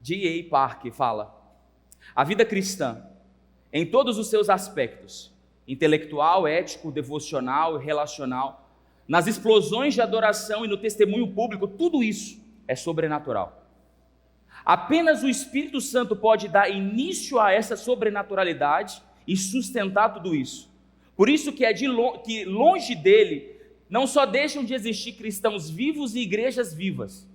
J.A. Parker fala: a vida cristã, em todos os seus aspectos, intelectual, ético, devocional e relacional, nas explosões de adoração e no testemunho público, tudo isso é sobrenatural. Apenas o Espírito Santo pode dar início a essa sobrenaturalidade e sustentar tudo isso. Por isso que que longe dele não só deixam de existir cristãos vivos e igrejas vivas.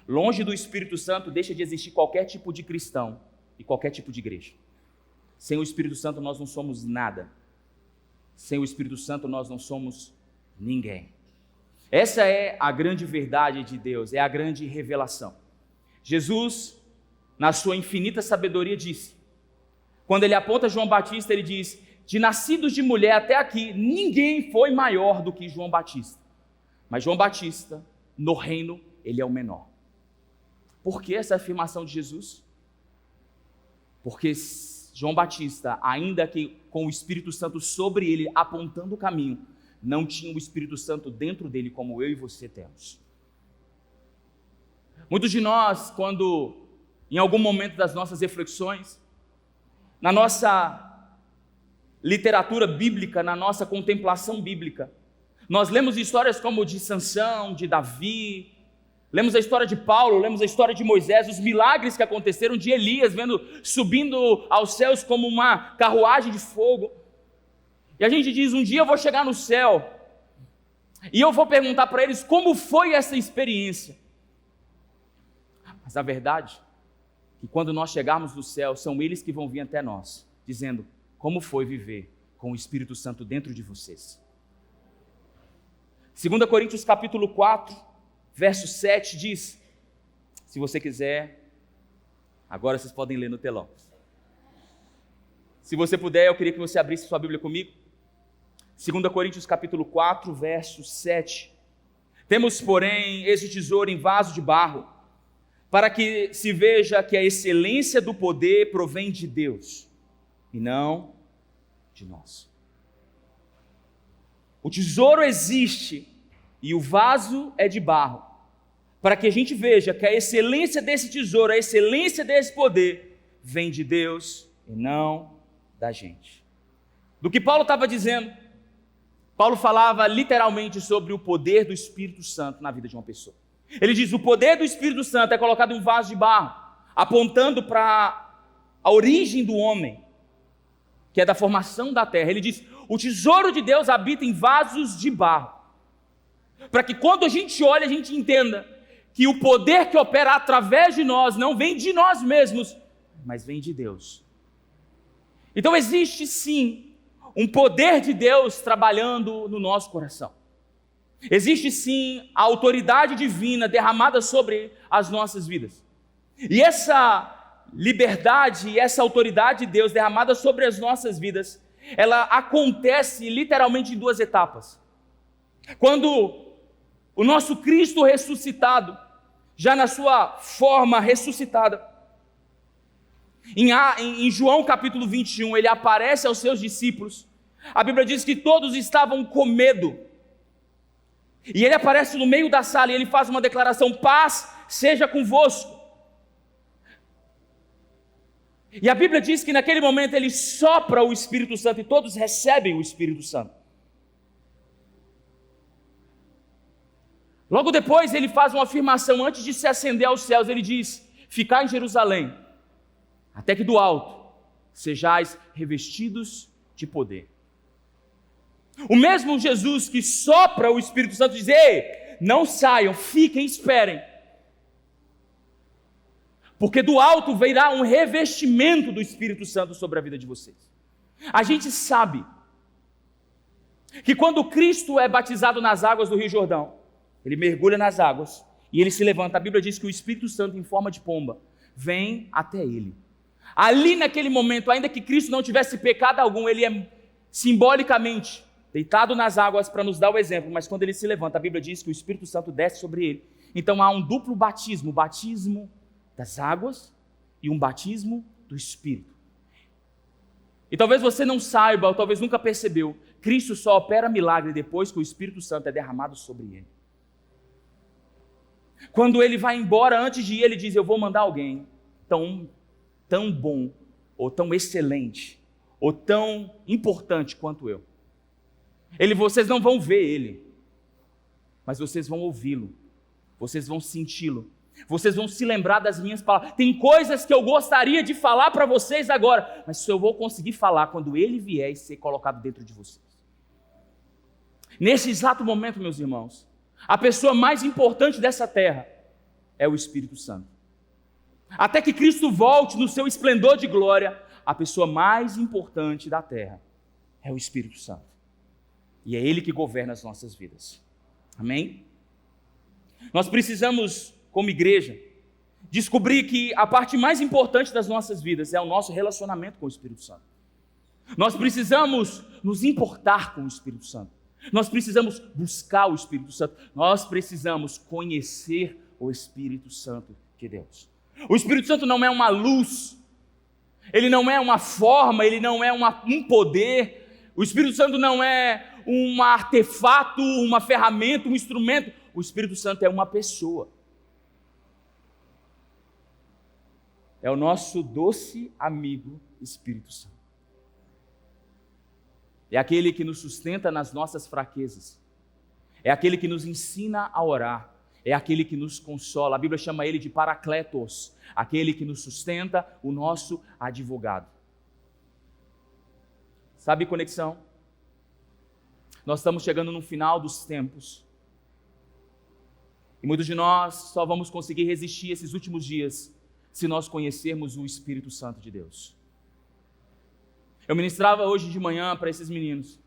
Longe do Espírito Santo deixa de existir qualquer tipo de cristão e qualquer tipo de igreja. Sem o Espírito Santo nós não somos nada. Sem o Espírito Santo nós não somos ninguém. Essa é a grande verdade de Deus, é a grande revelação. Jesus, na sua infinita sabedoria, disse, quando ele aponta João Batista, ele diz: de nascidos de mulher até aqui, ninguém foi maior do que João Batista. Mas João Batista, no reino, ele é o menor. Por que essa afirmação de Jesus? Porque João Batista, ainda que com o Espírito Santo sobre ele, apontando o caminho, não tinha o Espírito Santo dentro dele como eu e você temos. Muitos de nós, quando em algum momento das nossas reflexões, na nossa literatura bíblica, na nossa contemplação bíblica, nós lemos histórias como de Sansão, de Davi, lemos a história de Paulo, lemos a história de Moisés, os milagres que aconteceram, de Elias, subindo aos céus como uma carruagem de fogo. E a gente diz: um dia eu vou chegar no céu e eu vou perguntar para eles como foi essa experiência. Mas a verdade é que quando nós chegarmos no céu, são eles que vão vir até nós, dizendo como foi viver com o Espírito Santo dentro de vocês. 2 Coríntios capítulo 4, verso 7 diz, se você quiser, agora vocês podem ler no telão. Se você puder, eu queria que você abrisse sua Bíblia comigo. 2 Coríntios capítulo 4, verso 7. Temos, porém, esse tesouro em vaso de barro, para que se veja que a excelência do poder provém de Deus, e não de nós. O tesouro existe, e o vaso é de barro, para que a gente veja que a excelência desse tesouro, a excelência desse poder, vem de Deus e não da gente. Do que Paulo estava dizendo, Paulo falava literalmente sobre o poder do Espírito Santo na vida de uma pessoa. Ele diz: o poder do Espírito Santo é colocado em um vaso de barro, apontando para a origem do homem, que é da formação da terra. Ele diz: o tesouro de Deus habita em vasos de barro, para que quando a gente olha, a gente entenda que o poder que opera através de nós não vem de nós mesmos, mas vem de Deus. Então existe sim um poder de Deus trabalhando no nosso coração. Existe sim a autoridade divina derramada sobre as nossas vidas. E essa liberdade e essa autoridade de Deus derramada sobre as nossas vidas, ela acontece literalmente em duas etapas. Quando o nosso Cristo ressuscitado, já na sua forma ressuscitada, em João capítulo 21, ele aparece aos seus discípulos. A Bíblia diz que todos estavam com medo. E ele aparece no meio da sala e ele faz uma declaração: paz seja convosco. E a Bíblia diz que naquele momento ele sopra o Espírito Santo e todos recebem o Espírito Santo. Logo depois ele faz uma afirmação antes de se ascender aos céus. Ele diz: ficai em Jerusalém, até que do alto sejais revestidos de poder. O mesmo Jesus que sopra o Espírito Santo diz: ei, não saiam, fiquem, esperem. Porque do alto virá um revestimento do Espírito Santo sobre a vida de vocês. A gente sabe que quando Cristo é batizado nas águas do Rio Jordão, ele mergulha nas águas e ele se levanta. A Bíblia diz que o Espírito Santo, em forma de pomba, vem até ele. Ali naquele momento, ainda que Cristo não tivesse pecado algum, ele é simbolicamente deitado nas águas para nos dar o exemplo, mas quando ele se levanta, a Bíblia diz que o Espírito Santo desce sobre ele. Então há um duplo batismo, o batismo das águas e um batismo do Espírito. E talvez você não saiba, ou talvez nunca percebeu, Cristo só opera milagre depois que o Espírito Santo é derramado sobre ele. Quando ele vai embora, antes de ir, ele diz: eu vou mandar alguém tão bom, ou tão excelente, ou tão importante quanto eu. Vocês não vão ver ele, mas vocês vão ouvi-lo, vocês vão senti-lo, vocês vão se lembrar das minhas palavras. Tem coisas que eu gostaria de falar para vocês agora, mas só eu vou conseguir falar quando ele vier e ser colocado dentro de vocês. Nesse exato momento, meus irmãos, a pessoa mais importante dessa terra é o Espírito Santo. Até que Cristo volte no seu esplendor de glória, a pessoa mais importante da terra é o Espírito Santo. E é Ele que governa as nossas vidas. Amém? Nós precisamos, como igreja, descobrir que a parte mais importante das nossas vidas é o nosso relacionamento com o Espírito Santo. Nós precisamos nos importar com o Espírito Santo. Nós precisamos buscar o Espírito Santo. Nós precisamos conhecer o Espírito Santo de Deus. O Espírito Santo não é uma luz, ele não é uma forma, ele não é um poder. O Espírito Santo não é um artefato, uma ferramenta, um instrumento. O Espírito Santo é uma pessoa. É o nosso doce amigo Espírito Santo. É aquele que nos sustenta nas nossas fraquezas. É aquele que nos ensina a orar. É aquele que nos consola. A Bíblia chama ele de Paracletos, aquele que nos sustenta, o nosso advogado. Sabe, conexão? Nós estamos chegando no final dos tempos. E muitos de nós só vamos conseguir resistir esses últimos dias se nós conhecermos o Espírito Santo de Deus. Eu ministrava hoje de manhã para esses meninos.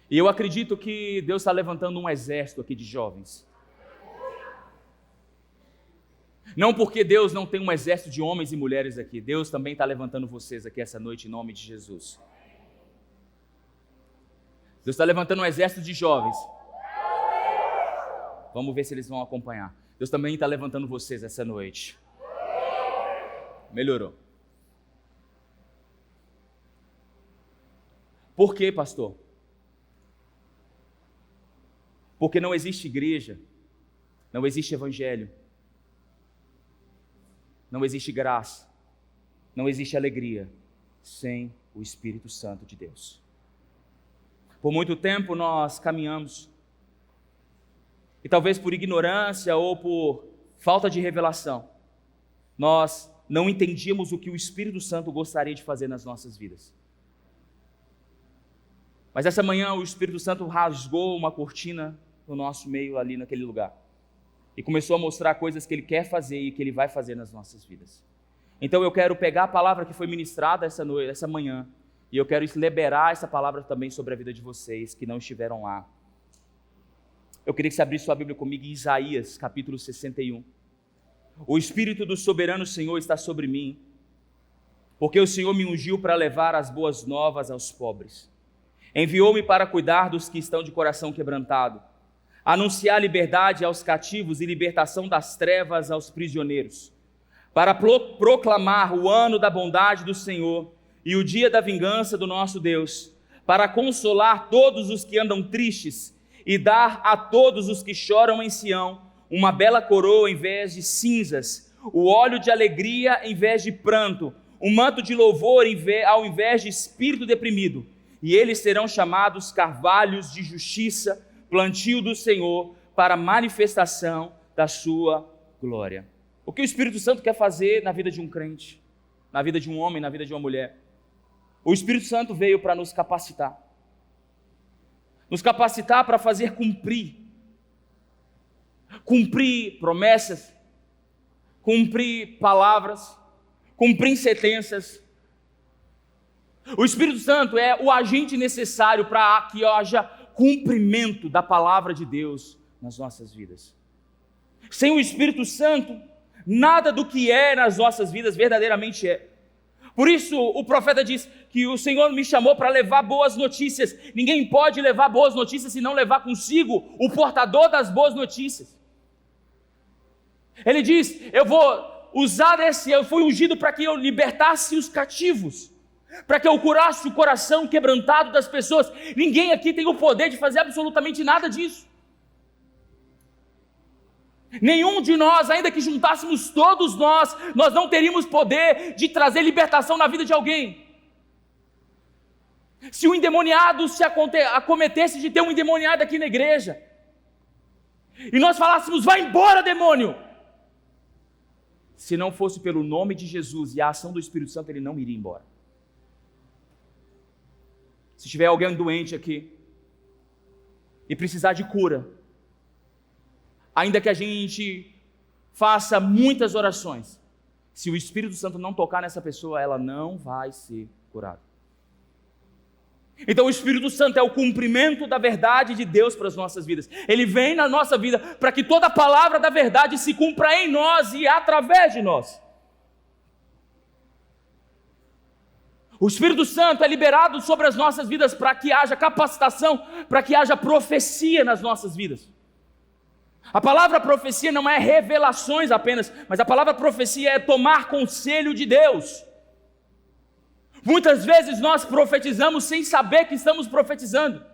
E eu acredito que Deus está levantando um exército aqui de jovens. Não porque Deus não tem um exército de homens e mulheres aqui. Deus também está levantando vocês aqui essa noite em nome de Jesus. Deus está levantando um exército de jovens. Vamos ver se eles vão acompanhar. Deus também está levantando vocês essa noite. Melhorou. Por quê, pastor? Porque não existe igreja, não existe evangelho, não existe graça, não existe alegria sem o Espírito Santo de Deus. Por muito tempo nós caminhamos, e talvez por ignorância ou por falta de revelação, nós não entendíamos o que o Espírito Santo gostaria de fazer nas nossas vidas. Mas essa manhã o Espírito Santo rasgou uma cortina no nosso meio ali naquele lugar. E começou a mostrar coisas que Ele quer fazer e que Ele vai fazer nas nossas vidas. Então eu quero pegar a palavra que foi ministrada essa manhã, e eu quero liberar essa palavra também sobre a vida de vocês que não estiveram lá. Eu queria que você abrisse sua Bíblia comigo em Isaías, capítulo 61. O Espírito do soberano Senhor está sobre mim, porque o Senhor me ungiu para levar as boas novas aos pobres. Enviou-me para cuidar dos que estão de coração quebrantado, anunciar liberdade aos cativos e libertação das trevas aos prisioneiros, para proclamar o ano da bondade do Senhor e o dia da vingança do nosso Deus, para consolar todos os que andam tristes e dar a todos os que choram em Sião uma bela coroa em vez de cinzas, o óleo de alegria em vez de pranto, um manto de louvor ao invés de espírito deprimido. E eles serão chamados carvalhos de justiça, plantio do Senhor, para manifestação da sua glória. O que o Espírito Santo quer fazer na vida de um crente, na vida de um homem, na vida de uma mulher? O Espírito Santo veio para nos capacitar para fazer cumprir promessas, cumprir palavras, cumprir sentenças. O Espírito Santo é o agente necessário para que haja cumprimento da palavra de Deus nas nossas vidas. Sem o Espírito Santo, nada do que é nas nossas vidas verdadeiramente é. Por isso o profeta diz que o Senhor me chamou para levar boas notícias. Ninguém pode levar boas notícias se não levar consigo o portador das boas notícias. Ele diz, eu fui ungido para que eu libertasse os cativos, para que eu curasse o coração quebrantado das pessoas. Ninguém aqui tem o poder de fazer absolutamente nada disso. Nenhum de nós, ainda que juntássemos todos nós não teríamos poder de trazer libertação na vida de alguém. Se o endemoniado se acometesse de ter um endemoniado aqui na igreja, e nós falássemos, vai embora, demônio! Se não fosse pelo nome de Jesus e a ação do Espírito Santo, ele não iria embora. Se tiver alguém doente aqui, e precisar de cura, ainda que a gente faça muitas orações, se o Espírito Santo não tocar nessa pessoa, ela não vai ser curada. Então o Espírito Santo é o cumprimento da verdade de Deus para as nossas vidas. Ele vem na nossa vida para que toda a palavra da verdade se cumpra em nós e através de nós. O Espírito Santo é liberado sobre as nossas vidas para que haja capacitação, para que haja profecia nas nossas vidas. A palavra profecia não é revelações apenas, mas a palavra profecia é tomar conselho de Deus. Muitas vezes nós profetizamos sem saber que estamos profetizando.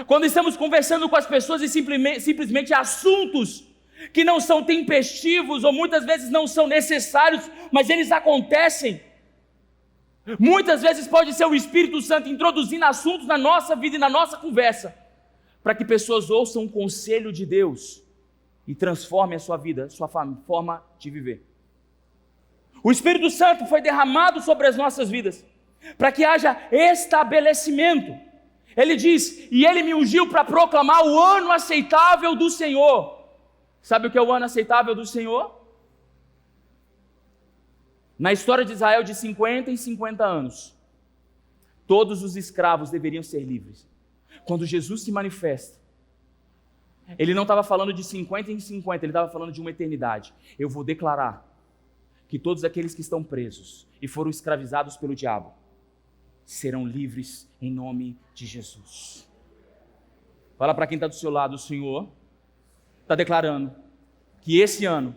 Quando estamos conversando com as pessoas e simplesmente assuntos que não são tempestivos ou muitas vezes não são necessários, mas eles acontecem. Muitas vezes pode ser o Espírito Santo introduzindo assuntos na nossa vida e na nossa conversa, para que pessoas ouçam o conselho de Deus e transformem a sua vida, a sua forma de viver. O Espírito Santo foi derramado sobre as nossas vidas, para que haja estabelecimento. Ele diz, e ele me ungiu para proclamar o ano aceitável do Senhor. Sabe o que é o ano aceitável do Senhor? Na história de Israel, de 50 em 50 anos, todos os escravos deveriam ser livres. Quando Jesus se manifesta, ele não estava falando de 50 em 50, ele estava falando de uma eternidade. Eu vou declarar que todos aqueles que estão presos e foram escravizados pelo diabo serão livres em nome de Jesus. Fala para quem está do seu lado, o Senhor está declarando que esse ano,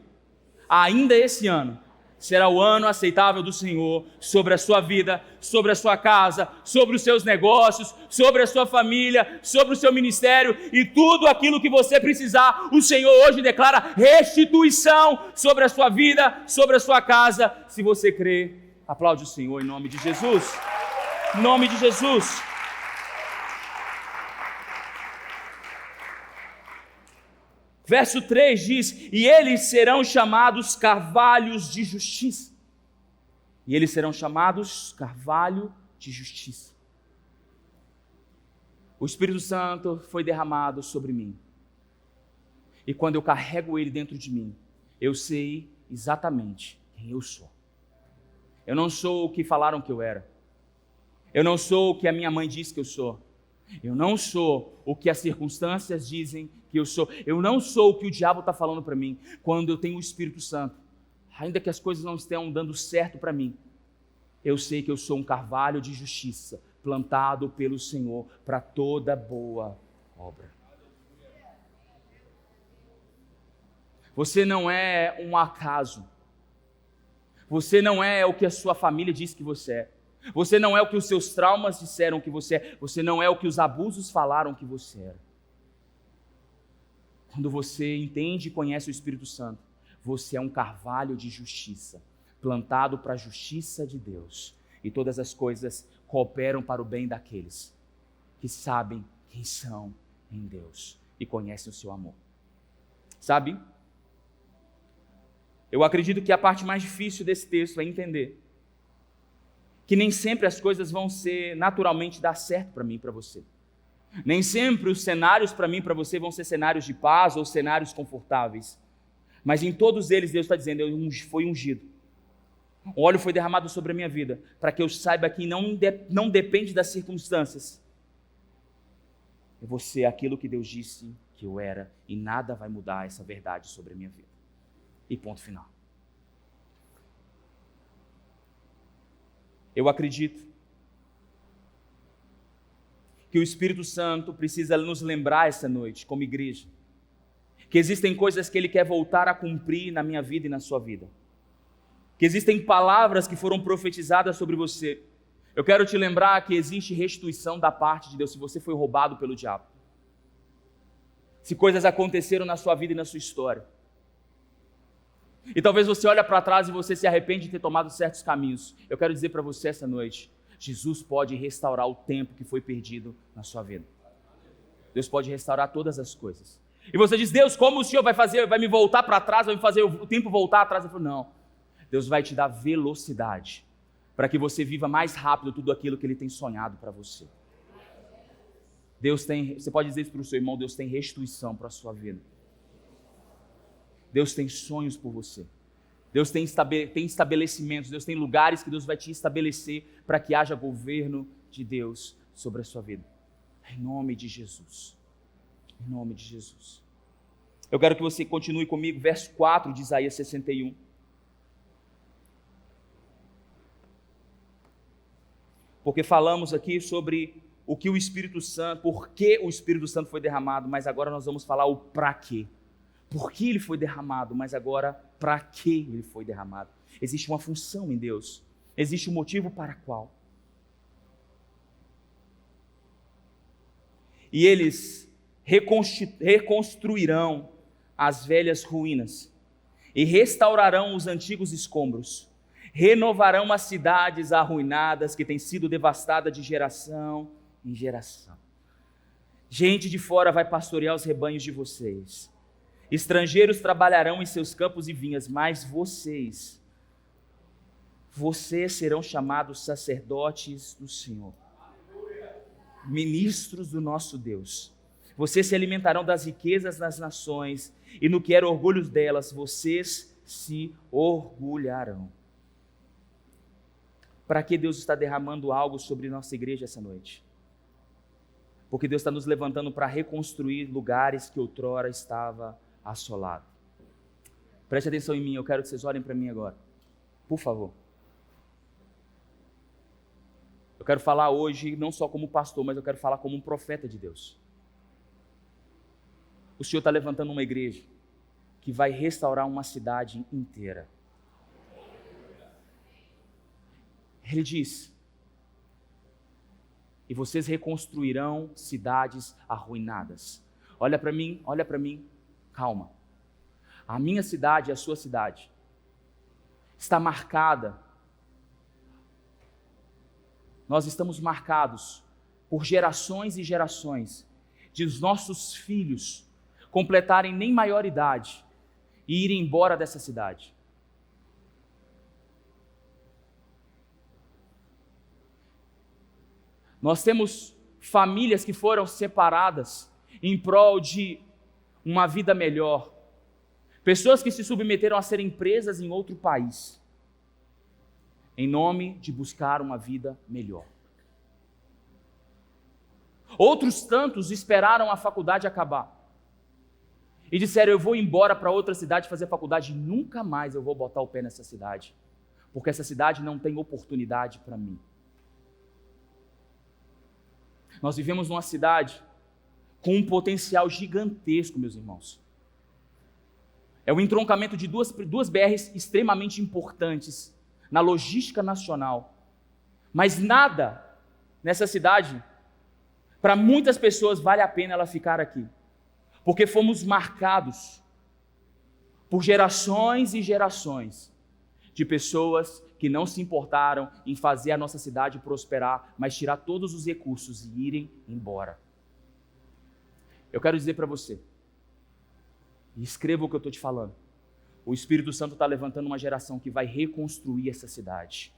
ainda esse ano, será o ano aceitável do Senhor sobre a sua vida, sobre a sua casa, sobre os seus negócios, sobre a sua família, sobre o seu ministério e tudo aquilo que você precisar. O Senhor hoje declara restituição sobre a sua vida, sobre a sua casa. Se você crê, aplaude o Senhor em nome de Jesus. Em nome de Jesus. Verso 3 diz, e eles serão chamados carvalhos de justiça. E eles serão chamados carvalho de justiça. O Espírito Santo foi derramado sobre mim. E quando eu carrego ele dentro de mim, eu sei exatamente quem eu sou. Eu não sou o que falaram que eu era. Eu não sou o que a minha mãe disse que eu sou. Eu não sou o que as circunstâncias dizem que eu sou. Eu não sou o que o diabo está falando para mim. Quando eu tenho o Espírito Santo, ainda que as coisas não estejam dando certo para mim, eu sei que eu sou um carvalho de justiça, plantado pelo Senhor para toda boa obra. Você não é um acaso. Você não é o que a sua família diz que você é. Você não é o que os seus traumas disseram que você é. Você não é o que os abusos falaram que você era. Quando você entende e conhece o Espírito Santo, você é um carvalho de justiça, plantado para a justiça de Deus. E todas as coisas cooperam para o bem daqueles que sabem quem são em Deus e conhecem o seu amor. Sabe? Eu acredito que a parte mais difícil desse texto é entender que nem sempre as coisas vão ser naturalmente dar certo para mim e para você. Nem sempre os cenários para mim e para você vão ser cenários de paz ou cenários confortáveis. Mas em todos eles Deus está dizendo, eu fui ungido. O óleo foi derramado sobre a minha vida, para que eu saiba que não depende das circunstâncias. Eu vou ser aquilo que Deus disse que eu era, e nada vai mudar essa verdade sobre a minha vida. E ponto final. Eu acredito que o Espírito Santo precisa nos lembrar essa noite, como igreja, que existem coisas que Ele quer voltar a cumprir na minha vida e na sua vida. Que existem palavras que foram profetizadas sobre você. Eu quero te lembrar que existe restituição da parte de Deus se você foi roubado pelo diabo. se coisas aconteceram na sua vida e na sua história. E talvez você olhe para trás e você se arrepende de ter tomado certos caminhos. Eu quero dizer para você essa noite, Jesus pode restaurar o tempo que foi perdido na sua vida. Deus pode restaurar todas as coisas. E você diz, Deus, como o Senhor vai fazer? Vai me voltar para trás, vai me fazer o tempo voltar atrás? Eu falo, não. Deus vai te dar velocidade para que você viva mais rápido tudo aquilo que Ele tem sonhado para você. Deus tem, você pode dizer isso para o seu irmão, Deus tem restituição para a sua vida. Deus tem sonhos por você. Deus tem estabelecimentos, Deus tem lugares que Deus vai te estabelecer para que haja governo de Deus sobre a sua vida. Em nome de Jesus. Em nome de Jesus. Eu quero que você continue comigo, verso 4 de Isaías 61. Porque falamos aqui sobre o que o Espírito Santo, por que o Espírito Santo foi derramado, mas agora nós vamos falar o para quê. Por que ele foi derramado, mas agora para que ele foi derramado. Existe uma função em Deus, existe um motivo para qual. E eles reconstruirão as velhas ruínas e restaurarão os antigos escombros, renovarão as cidades arruinadas que têm sido devastadas de geração em geração. Gente de fora vai pastorear os rebanhos de vocês. Estrangeiros trabalharão em seus campos e vinhas, mas vocês serão chamados sacerdotes do Senhor, ministros do nosso Deus. Vocês se alimentarão das riquezas das nações, e no que era orgulho delas, vocês se orgulharão. Para que Deus está derramando algo sobre nossa igreja essa noite? Porque Deus está nos levantando para reconstruir lugares que outrora estava assolado. Preste atenção em mim, eu quero que vocês olhem para mim agora, por favor. Eu quero falar hoje não só como pastor, mas eu quero falar como um profeta de Deus. O Senhor está levantando uma igreja que vai restaurar uma cidade inteira. Ele diz, e vocês reconstruirão cidades arruinadas. Olha para mim, calma. A minha cidade e a sua cidade está marcada. Nós estamos marcados por gerações e gerações de os nossos filhos completarem nem maioridade e irem embora dessa cidade. Nós temos famílias que foram separadas em prol de uma vida melhor. Pessoas que se submeteram a serem presas em outro país, em nome de buscar uma vida melhor. Outros tantos esperaram a faculdade acabar e disseram, eu vou embora para outra cidade fazer faculdade e nunca mais eu vou botar o pé nessa cidade, porque essa cidade não tem oportunidade para mim. Nós vivemos numa cidade com um potencial gigantesco, meus irmãos. É o entroncamento de duas BRs extremamente importantes na logística nacional. Mas nada nessa cidade, para muitas pessoas, vale a pena ela ficar aqui. Porque fomos marcados por gerações e gerações de pessoas que não se importaram em fazer a nossa cidade prosperar, mas tirar todos os recursos e irem embora. Eu quero dizer para você, e escreva o que eu estou te falando, o Espírito Santo está levantando uma geração que vai reconstruir essa cidade.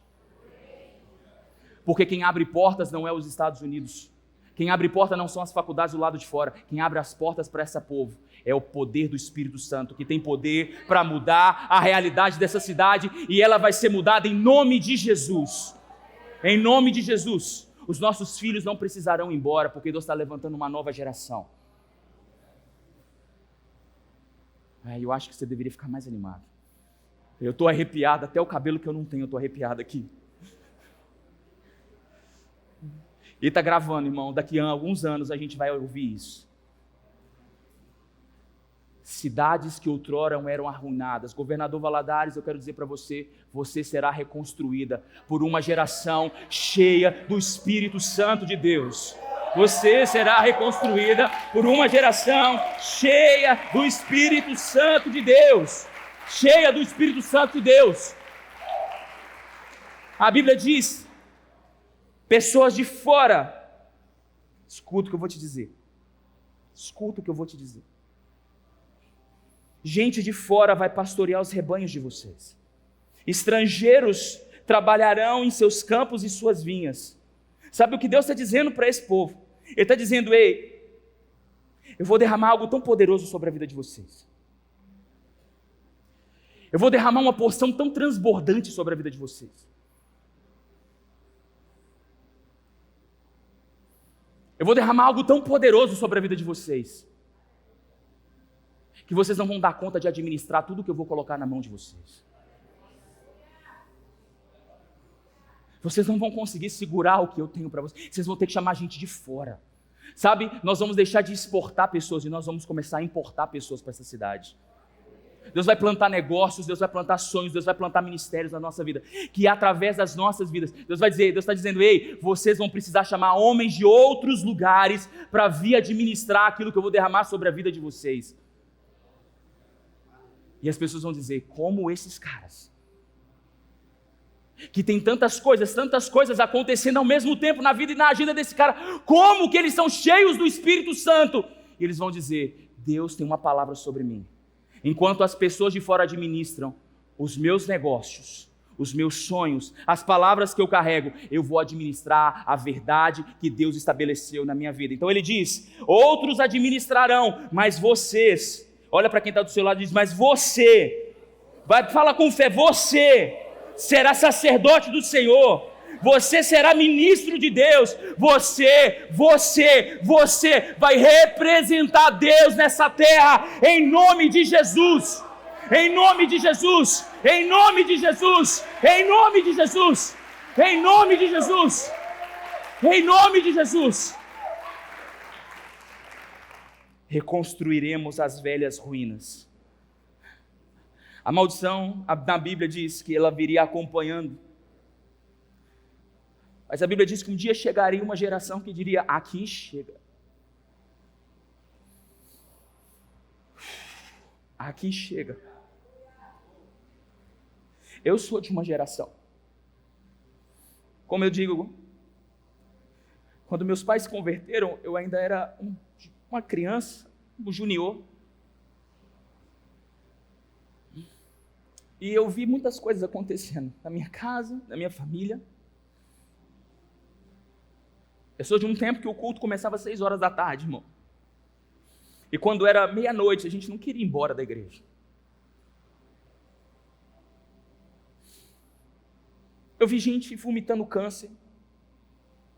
Porque quem abre portas não é os Estados Unidos, quem abre porta não são as faculdades do lado de fora, quem abre as portas para esse povo é o poder do Espírito Santo, que tem poder para mudar a realidade dessa cidade, e ela vai ser mudada em nome de Jesus. Em nome de Jesus. Os nossos filhos não precisarão ir embora, porque Deus está levantando uma nova geração. Eu acho que você deveria ficar mais animado. Eu estou arrepiado, até o cabelo que eu não tenho, eu estou arrepiado aqui. E está gravando, irmão, daqui a alguns anos a gente vai ouvir isso. Cidades que outrora eram arruinadas. Governador Valadares, eu quero dizer para você, você será reconstruída por uma geração cheia do Espírito Santo de Deus. Você será reconstruída por uma geração cheia do Espírito Santo de Deus. Cheia do Espírito Santo de Deus. A Bíblia diz, pessoas de fora, escuta o que eu vou te dizer. Escuta o que eu vou te dizer. Gente de fora vai pastorear os rebanhos de vocês. Estrangeiros trabalharão em seus campos e suas vinhas. Sabe o que Deus está dizendo para esse povo? Ele está dizendo, ei, eu vou derramar algo tão poderoso sobre a vida de vocês. Eu vou derramar uma porção tão transbordante sobre a vida de vocês. Eu vou derramar algo tão poderoso sobre a vida de vocês, que vocês não vão dar conta de administrar tudo que eu vou colocar na mão de vocês. Vocês não vão conseguir segurar o que eu tenho para vocês. Vocês vão ter que chamar gente de fora. Sabe, nós vamos deixar de exportar pessoas e nós vamos começar a importar pessoas para essa cidade. Deus vai plantar negócios, Deus vai plantar sonhos, Deus vai plantar ministérios na nossa vida, que através das nossas vidas, Deus está dizendo, ei, vocês vão precisar chamar homens de outros lugares para vir administrar aquilo que eu vou derramar sobre a vida de vocês. E as pessoas vão dizer, como esses caras, que tem tantas coisas acontecendo ao mesmo tempo na vida e na agenda desse cara, como que eles são cheios do Espírito Santo? E eles vão dizer, Deus tem uma palavra sobre mim. Enquanto as pessoas de fora administram os meus negócios, os meus sonhos, as palavras que eu carrego, eu vou administrar a verdade que Deus estabeleceu na minha vida. Então ele diz, outros administrarão, mas vocês, olha para quem está do seu lado e diz, mas você, fala com fé, você será sacerdote do Senhor, você será ministro de Deus, você vai representar Deus nessa terra, em nome de Jesus, em nome de Jesus, em nome de Jesus, em nome de Jesus, em nome de Jesus, em nome de Jesus. Reconstruiremos as velhas ruínas. A maldição na Bíblia diz que ela viria acompanhando. Mas a Bíblia diz que um dia chegaria uma geração que diria, aqui chega. Aqui chega. Eu sou de uma geração. Como eu digo, quando meus pais se converteram, eu ainda era uma criança, um junior. E eu vi muitas coisas acontecendo na minha casa, na minha família. Eu sou de um tempo que o culto começava às 6 horas da tarde, irmão. E quando era meia-noite, a gente não queria ir embora da igreja. Eu vi gente vomitando câncer,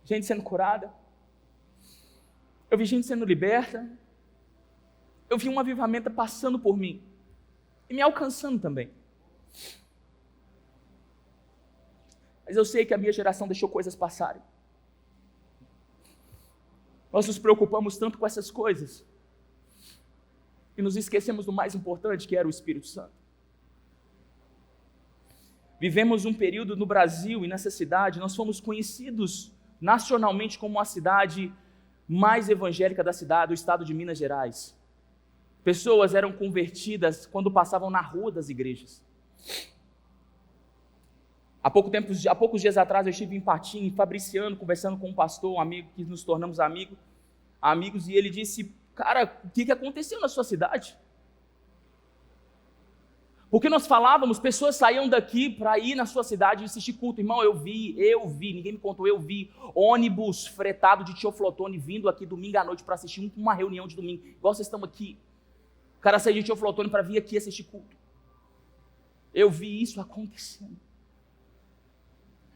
gente sendo curada. Eu vi gente sendo liberta. Eu vi um avivamento passando por mim e me alcançando também. Mas eu sei que a minha geração deixou coisas passarem. Nós nos preocupamos tanto com essas coisas e nos esquecemos do mais importante, que era o Espírito Santo. Vivemos um período no Brasil e nessa cidade, nós fomos conhecidos nacionalmente como a cidade mais evangélica do estado de Minas Gerais. Pessoas eram convertidas quando passavam na rua das igrejas. Há poucos dias atrás eu estive em Patim, em Fabriciano, conversando com um pastor, um amigo, que nos tornamos amigos, e ele disse, cara, o que aconteceu na sua cidade? Porque nós falávamos, pessoas saíam daqui para ir na sua cidade e assistir culto. Irmão, eu vi, ninguém me contou, eu vi ônibus fretado de Teoflotone vindo aqui domingo à noite para assistir uma reunião de domingo, igual vocês estão aqui. O cara saiu de Teoflotone para vir aqui assistir culto. Eu vi isso acontecendo.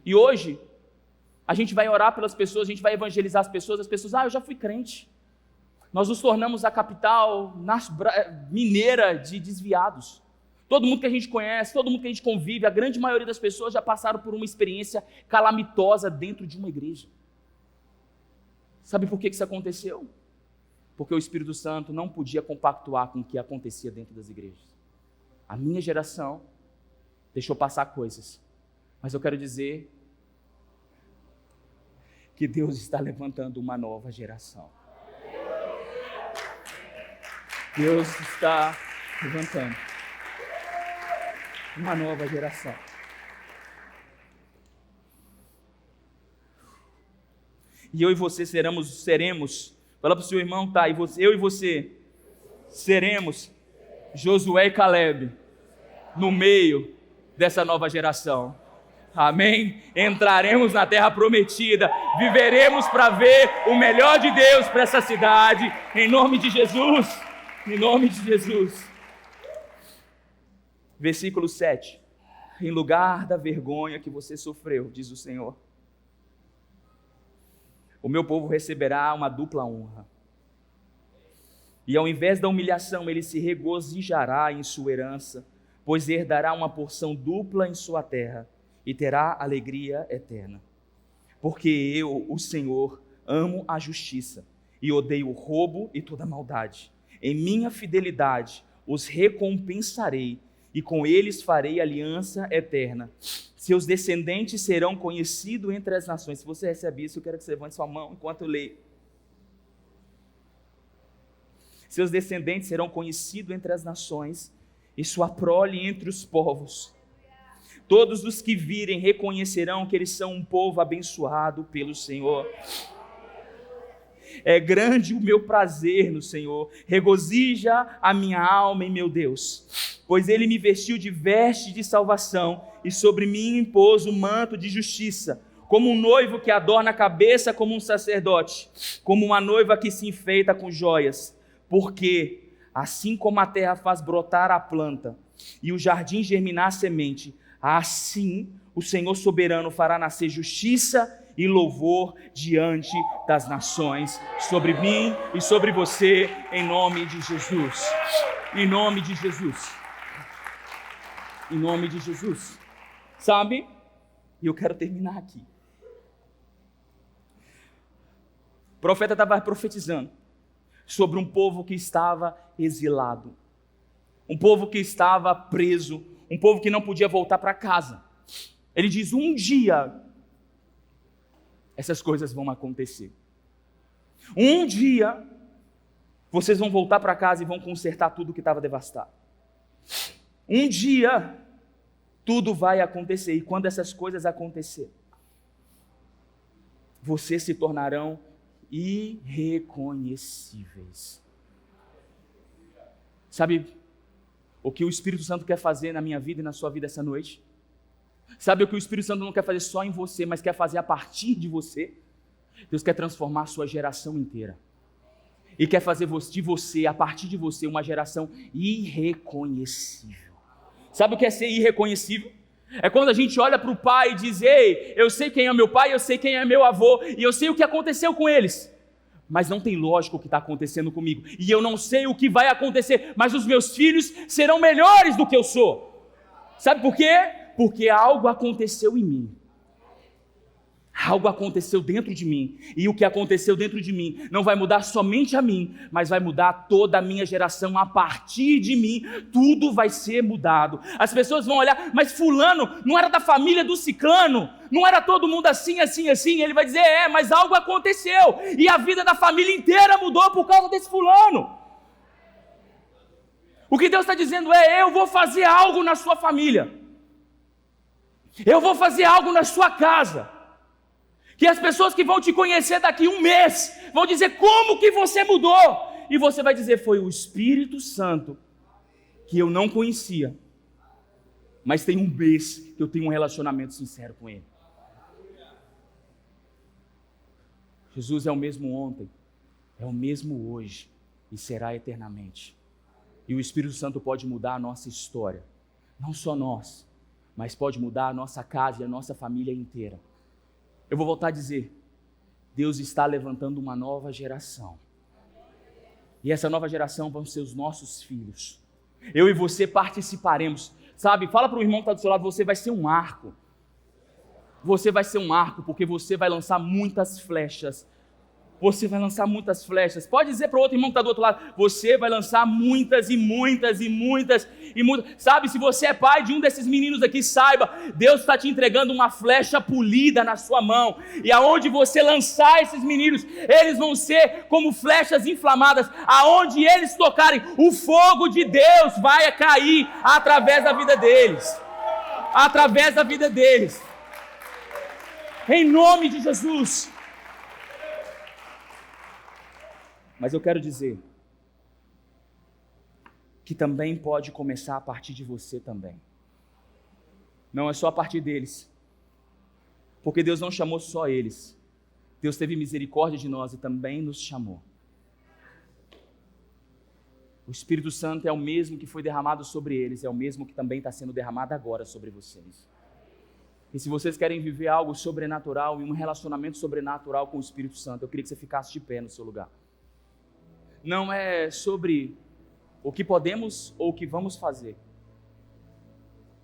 E hoje, a gente vai orar pelas pessoas, a gente vai evangelizar as pessoas, eu já fui crente. Nós nos tornamos a capital mineira de desviados. Todo mundo que a gente conhece, todo mundo que a gente convive, a grande maioria das pessoas já passaram por uma experiência calamitosa dentro de uma igreja. Sabe por que isso aconteceu? Porque o Espírito Santo não podia compactuar com o que acontecia dentro das igrejas. A minha geração deixou passar coisas. Mas eu quero dizer que Deus está levantando uma nova geração. Deus está levantando uma nova geração. E eu e você seremos, fala para o seu irmão, tá? Eu e você seremos Josué e Caleb no meio dessa nova geração. Amém? Entraremos na terra prometida, viveremos para ver o melhor de Deus para essa cidade, em nome de Jesus, em nome de Jesus. Versículo 7. Em lugar da vergonha que você sofreu, diz o Senhor, o meu povo receberá uma dupla honra. E ao invés da humilhação, ele se regozijará em sua herança, pois herdará uma porção dupla em sua terra e terá alegria eterna. Porque eu, o Senhor, amo a justiça e odeio o roubo e toda maldade. Em minha fidelidade os recompensarei e com eles farei aliança eterna. Seus descendentes serão conhecidos entre as nações. Se você recebe isso, eu quero que você levante sua mão enquanto eu leio. Seus descendentes serão conhecidos entre as nações e sua prole entre os povos. Todos os que virem reconhecerão que eles são um povo abençoado pelo Senhor. É grande o meu prazer no Senhor, regozija a minha alma em meu Deus, pois ele me vestiu de veste de salvação e sobre mim impôs o manto de justiça, como um noivo que adorna a cabeça como um sacerdote, como uma noiva que se enfeita com joias, porque assim como a terra faz brotar a planta e o jardim germinar a semente, assim o Senhor soberano fará nascer justiça e louvor diante das nações, sobre mim e sobre você, em nome de Jesus. Em nome de Jesus. Em nome de Jesus. Sabe? E eu quero terminar aqui. O profeta estava profetizando sobre um povo que estava exilado, um povo que estava preso, um povo que não podia voltar para casa. Ele diz: um dia essas coisas vão acontecer. Um dia vocês vão voltar para casa e vão consertar tudo que estava devastado. Um dia tudo vai acontecer, e quando essas coisas acontecerem, vocês se tornarão irreconhecíveis. Sabe o que o Espírito Santo quer fazer na minha vida e na sua vida essa noite? Sabe o que o Espírito Santo não quer fazer só em você, mas quer fazer a partir de você? Deus quer transformar a sua geração inteira. E quer fazer de você, a partir de você, uma geração irreconhecível. Sabe o que é ser irreconhecível? É quando a gente olha para o pai e diz: ei, eu sei quem é meu pai, eu sei quem é meu avô, e eu sei o que aconteceu com eles. Mas não tem lógica o que está acontecendo comigo. E eu não sei o que vai acontecer, mas os meus filhos serão melhores do que eu sou. Sabe por quê? Porque algo aconteceu em mim. Algo aconteceu dentro de mim, e o que aconteceu dentro de mim não vai mudar somente a mim, mas vai mudar toda a minha geração. A partir de mim, tudo vai ser mudado. As pessoas vão olhar: mas fulano não era da família do ciclano, não era todo mundo assim, assim, assim. Ele vai dizer: mas algo aconteceu, e a vida da família inteira mudou por causa desse fulano. O que Deus está dizendo é: eu vou fazer algo na sua família, eu vou fazer algo na sua casa, que as pessoas que vão te conhecer daqui um mês vão dizer: como que você mudou? E você vai dizer: foi o Espírito Santo, que eu não conhecia, mas tem um mês que eu tenho um relacionamento sincero com Ele. Jesus é o mesmo ontem, é o mesmo hoje e será eternamente. E o Espírito Santo pode mudar a nossa história, não só nós, mas pode mudar a nossa casa e a nossa família inteira. Eu vou voltar a dizer: Deus está levantando uma nova geração. E essa nova geração vão ser os nossos filhos. Eu e você participaremos. Sabe, fala para o irmão que está do seu lado: você vai ser um arco. Você vai ser um arco, porque você vai lançar muitas flechas você vai lançar muitas flechas. Pode dizer para o outro irmão que está do outro lado, você vai lançar muitas e muitas e muitas e muitas. Sabe, se você é pai de um desses meninos aqui, saiba, Deus está te entregando uma flecha polida na sua mão. E aonde você lançar esses meninos, eles vão ser como flechas inflamadas. Aonde eles tocarem, o fogo de Deus vai cair através da vida deles. Através da vida deles. Em nome de Jesus. Mas eu quero dizer que também pode começar a partir de você também. Não é só a partir deles. Porque Deus não chamou só eles. Deus teve misericórdia de nós e também nos chamou. O Espírito Santo é o mesmo que foi derramado sobre eles, é o mesmo que também está sendo derramado agora sobre vocês. E se vocês querem viver algo sobrenatural e um relacionamento sobrenatural com o Espírito Santo, eu queria que você ficasse de pé no seu lugar. Não é sobre o que podemos ou o que vamos fazer,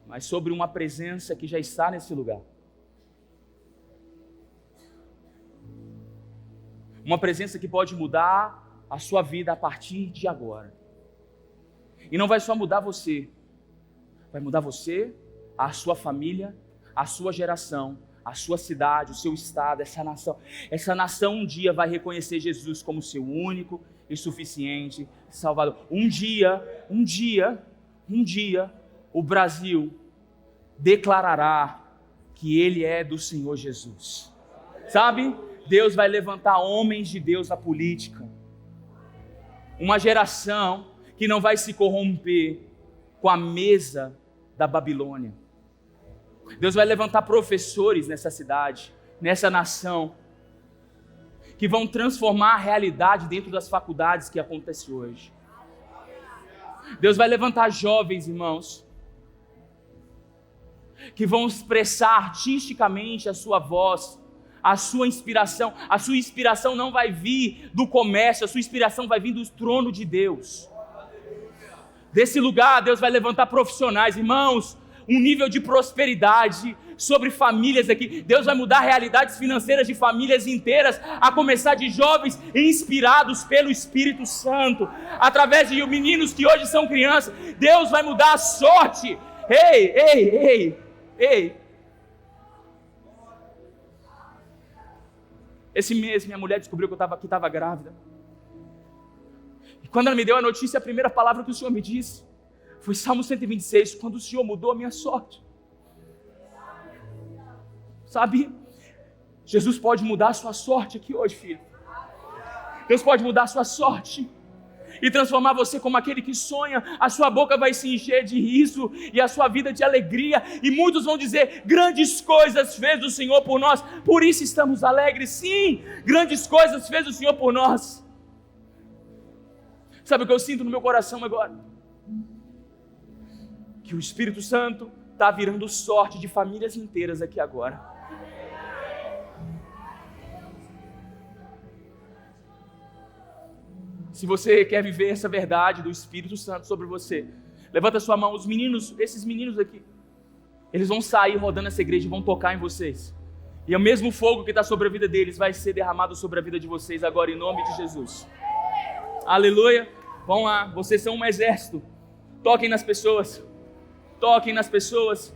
mas sobre uma presença que já está nesse lugar. Uma presença que pode mudar a sua vida a partir de agora. E não vai só mudar você, vai mudar você, a sua família, a sua geração, a sua cidade, o seu estado, essa nação. Essa nação um dia vai reconhecer Jesus como seu único e suficiente Salvador. Um dia, o Brasil declarará que Ele é do Senhor Jesus. Sabe? Deus vai levantar homens de Deus na política. Uma geração que não vai se corromper com a mesa da Babilônia. Deus vai levantar professores nessa cidade, nessa nação, que vão transformar a realidade dentro das faculdades que acontece hoje. Deus vai levantar jovens, irmãos, que vão expressar artisticamente a sua voz, a sua inspiração. A sua inspiração não vai vir do comércio, a sua inspiração vai vir do trono de Deus. Desse lugar, Deus vai levantar profissionais, irmãos, um nível de prosperidade sobre famílias aqui. Deus vai mudar realidades financeiras de famílias inteiras, a começar de jovens inspirados pelo Espírito Santo, através de meninos que hoje são crianças. Deus vai mudar a sorte. Ei. Esse mês minha mulher descobriu que eu estava grávida. E quando ela me deu a notícia, a primeira palavra que o Senhor me disse foi Salmo 126, quando o Senhor mudou a minha sorte. Sabe, Jesus pode mudar a sua sorte aqui hoje, filho. Deus pode mudar a sua sorte e transformar você como aquele que sonha. A sua boca vai se encher de riso e a sua vida de alegria. E muitos vão dizer, grandes coisas fez o Senhor por nós, por isso estamos alegres. Sim, grandes coisas fez o Senhor por nós. Sabe o que eu sinto no meu coração agora? Que o Espírito Santo está virando sorte de famílias inteiras aqui agora. Se você quer viver essa verdade do Espírito Santo sobre você, levanta sua mão. Os meninos, esses meninos aqui, eles vão sair rodando essa igreja e vão tocar em vocês. E o mesmo fogo que está sobre a vida deles vai ser derramado sobre a vida de vocês agora, em nome de Jesus. Aleluia. Vão lá, vocês são um exército. Toquem nas pessoas. Toquem nas pessoas.